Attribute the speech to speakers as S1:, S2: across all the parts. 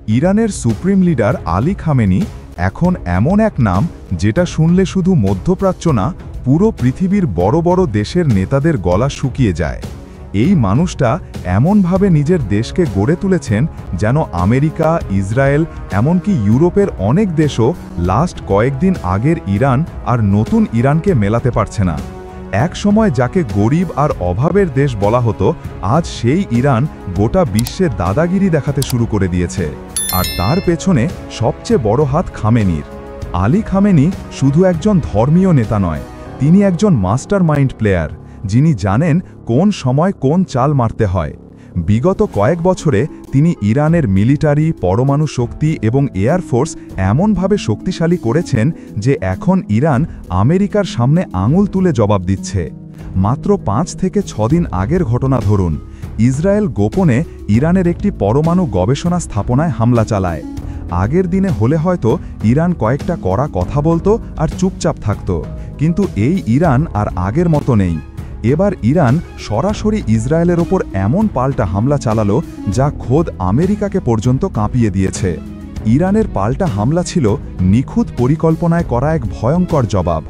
S1: ইরানের supreme leader Ali Khamenei এখন এমন এক নাম যেটা শুনলে শুধু মধ্যপ্রাচ্য না, পুরো পৃথিবীর বড় বড় দেশের নেতাদের গলা শুকিয়ে যায়। এই মানুষটা এমনভাবে নিজের দেশকে গড়ে তুলেছেন যেন আমেরিকা, ইসরায়েল, এমনকি ইউরোপের অনেক দেশও লাস্ট কয়েকদিন আগের ইরান আর নতুন ইরানকে মেলাতে পারছে না। এক সময় যাকে গরিব আর অভাবের দেশ বলা হতো, আজ সেই ইরান গোটা বিশ্বে দাদাগিরি দেখাতে শুরু করে দিয়েছে। আর তার পেছনে সবচেয়ে বড় হাত খামেনির। আলী খামেনি শুধু একজন ধর্মীয় নেতা নয়, তিনি একজন মাস্টার মাইন্ড প্লেয়ার, যিনি জানেন কোন সময় কোন চাল মারতে হয়। বিগত কয়েক বছরে তিনি ইরানের মিলিটারি, পরমাণু শক্তি এবং এয়ারফোর্স এমনভাবে শক্তিশালী করেছেন যে এখন ইরান আমেরিকার সামনে আঙুল তুলে জবাব দিচ্ছে। মাত্র 5 থেকে 6 দিন আগের ঘটনা ধরুন, ইসরায়েল গোপনে ইরানের একটি পরমাণু গবেষণা স্থাপনায় হামলা চালায়। আগের দিনে হলে হয়তো ইরান কয়েকটা কড়া কথা বলতো আর চুপচাপ থাকত, কিন্তু এই ইরান আর আগের মতো নেই। এবার ইরান সরাসরি ইসরায়েলের ওপর এমন পাল্টা হামলা চালালো যা খোদ আমেরিকাকে পর্যন্ত কাঁপিয়ে দিয়েছে। ইরানের পাল্টা হামলা ছিল নিখুঁত পরিকল্পনায় করা এক ভয়ঙ্কর জবাব।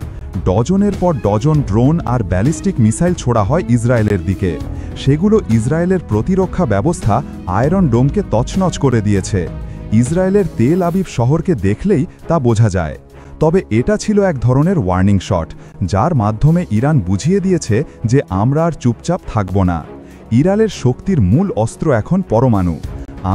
S1: ডজনের পর ডজন ড্রোন আর ব্যালিস্টিক মিসাইল ছোড়া হয় ইসরায়েলের দিকে। সেগুলো ইসরায়েলের প্রতিরক্ষা ব্যবস্থা আয়রন ডোমকে তছনছ করে দিয়েছে। ইসরায়েলের তেল আবিব শহরকে দেখলেই তা বোঝা যায়। তবে এটা ছিল এক ধরনের ওয়ার্নিং শট, যার মাধ্যমে ইরান বুঝিয়ে দিয়েছে যে আমরা আর চুপচাপ থাকব না। ইরানের শক্তির মূল অস্ত্র এখন পরমাণু।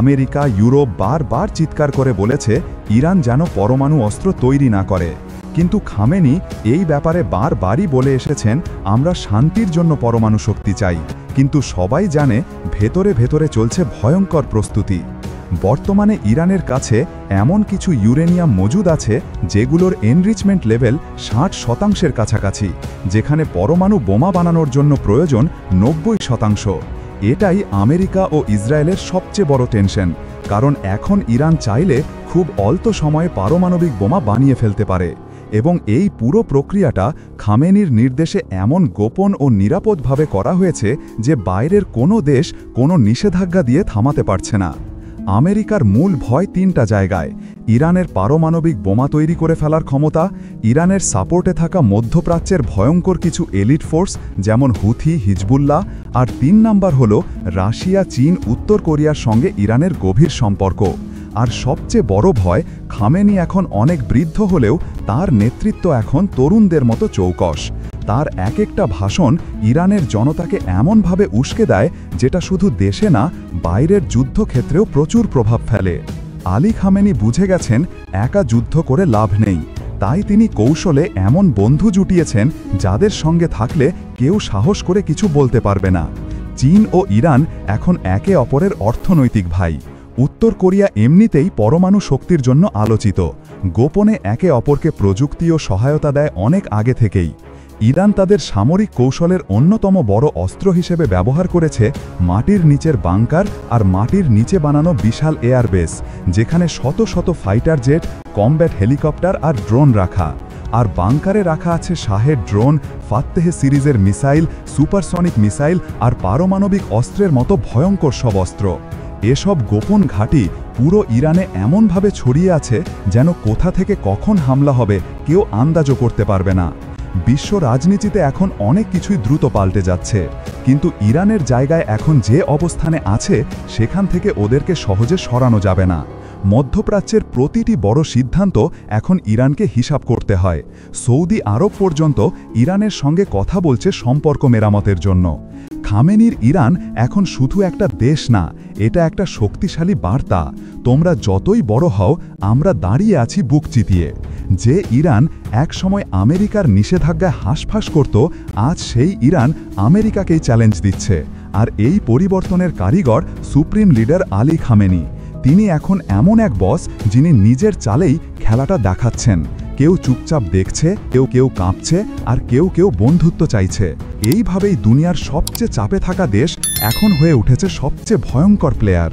S1: আমেরিকা, ইউরোপ বারবার চিৎকার করে বলেছে ইরান যেন পরমাণু অস্ত্র তৈরি না করে, কিন্তু খামেনি এই ব্যাপারে বারবারই বলে এসেছেন আমরা শান্তির জন্য পরমাণু শক্তি চাই, কিন্তু সবাই জানে ভেতরে ভেতরে চলছে ভয়ঙ্কর প্রস্তুতি। বর্তমানে ইরানের কাছে এমন কিছু ইউরেনিয়াম মজুদ আছে যেগুলোর এনরিচমেন্ট লেভেল 60% কাছাকাছি, যেখানে পরমাণু বোমা বানানোর জন্য প্রয়োজন 90%। এটাই আমেরিকা ও ইসরায়েলের সবচেয়ে বড় টেনশন, কারণ এখন ইরান চাইলে খুব অল্প সময়ে পারমাণবিক বোমা বানিয়ে ফেলতে পারে। এবং এই পুরো প্রক্রিয়াটা খামেনির নির্দেশে এমন গোপন ও নিরাপদভাবে করা হয়েছে যে বাইরের কোনো দেশ কোনো নিষেধাজ্ঞা দিয়ে থামাতে পারছে না। আমেরিকার মূল ভয় 3টা জায়গায়: ইরানের পারমাণবিক বোমা তৈরি করে ফেলার ক্ষমতা, ইরানের সাপোর্টে থাকা মধ্যপ্রাচ্যের ভয়ঙ্কর কিছু এলিট ফোর্স যেমন হুথি, হিজবুল্লাহ, আর 3 নাম্বার হল রাশিয়া, চীন, উত্তর কোরিয়ার সঙ্গে ইরানের গভীর সম্পর্ক। আর সবচেয়ে বড় ভয়, খামেনি এখন অনেক বৃদ্ধ হলেও তার নেতৃত্ব এখন তরুণদের মতো চৌকস। তার এক একটা ভাষণ ইরানের জনতাকে এমনভাবে উস্কে দেয় যেটা শুধু দেশে না, বাইরের যুদ্ধক্ষেত্রেও প্রচুর প্রভাব ফেলে। আলী খামেনি বুঝে গেছেন একা যুদ্ধ করে লাভ নেই, তাই তিনি কৌশলে এমন বন্ধু জুটিয়েছেন যাদের সঙ্গে থাকলে কেউ সাহস করে কিছু বলতে পারবে না। চীন ও ইরান এখন একে অপরের অর্থনৈতিক ভাই। উত্তর কোরিয়া এমনিতেই পরমাণু শক্তির জন্য আলোচিত, গোপনে একে অপরকে প্রযুক্তি ও সহায়তা দেয় অনেক আগে থেকেই। ইরান তাদের সামরিক কৌশলের অন্যতম বড় অস্ত্র হিসেবে ব্যবহার করেছে মাটির নিচের বাংকার আর মাটির নিচে বানানো বিশাল এয়ারবেস, যেখানে শত শত ফাইটার জেট, কমব্যাট হেলিকপ্টার আর ড্রোন রাখা। আর বাংকারে রাখা আছে শাহেদ ড্রোন, ফাত্তেহে সিরিজের মিসাইল, সুপারসনিক মিসাইল আর পারমাণবিক অস্ত্রের মতো ভয়ঙ্কর সব অস্ত্র। এসব গোপন ঘাঁটি পুরো ইরানে এমনভাবে ছড়িয়ে আছে যেন কোথা থেকে কখন হামলা হবে কেউ আন্দাজও করতে পারবে না। বিশ্ব রাজনীতিতে এখন অনেক কিছুই দ্রুত পাল্টে যাচ্ছে, কিন্তু ইরানের জায়গায় এখন যে অবস্থানে আছে সেখান থেকে ওদেরকে সহজে সরানো যাবে না। মধ্যপ্রাচ্যের প্রতিটি বড় সিদ্ধান্ত এখন ইরানকে হিসাব করতে হয়। সৌদি আরব পর্যন্ত ইরানের সঙ্গে কথা বলছে সম্পর্ক মেরামতের জন্য। খামেনির ইরান এখন শুধু একটা দেশ না, এটা একটা শক্তিশালী বার্তা। তোমরা যতই বড় হও, আমরা দাঁড়িয়ে আছি বুক চিতিয়ে। যে ইরান একসময় আমেরিকার নিষেধাজ্ঞায় হাঁসফাঁস করত, আজ সেই ইরান আমেরিকাকেই চ্যালেঞ্জ দিচ্ছে। আর এই পরিবর্তনের কারিগর সুপ্রিম লিডার আলী খামেনি। তিনি এখন এমন এক বস যিনি নিজের চালেই খেলাটা দেখাচ্ছেন। কেউ চুপচাপ দেখছে, কেউ কাঁপছে, আর কেউ বন্ধুত্ব চাইছে। এইভাবেই দুনিয়ার সবচেয়ে চাপে থাকা দেশ এখন হয়ে উঠেছে সবচেয়ে ভয়ঙ্কর প্লেয়ার।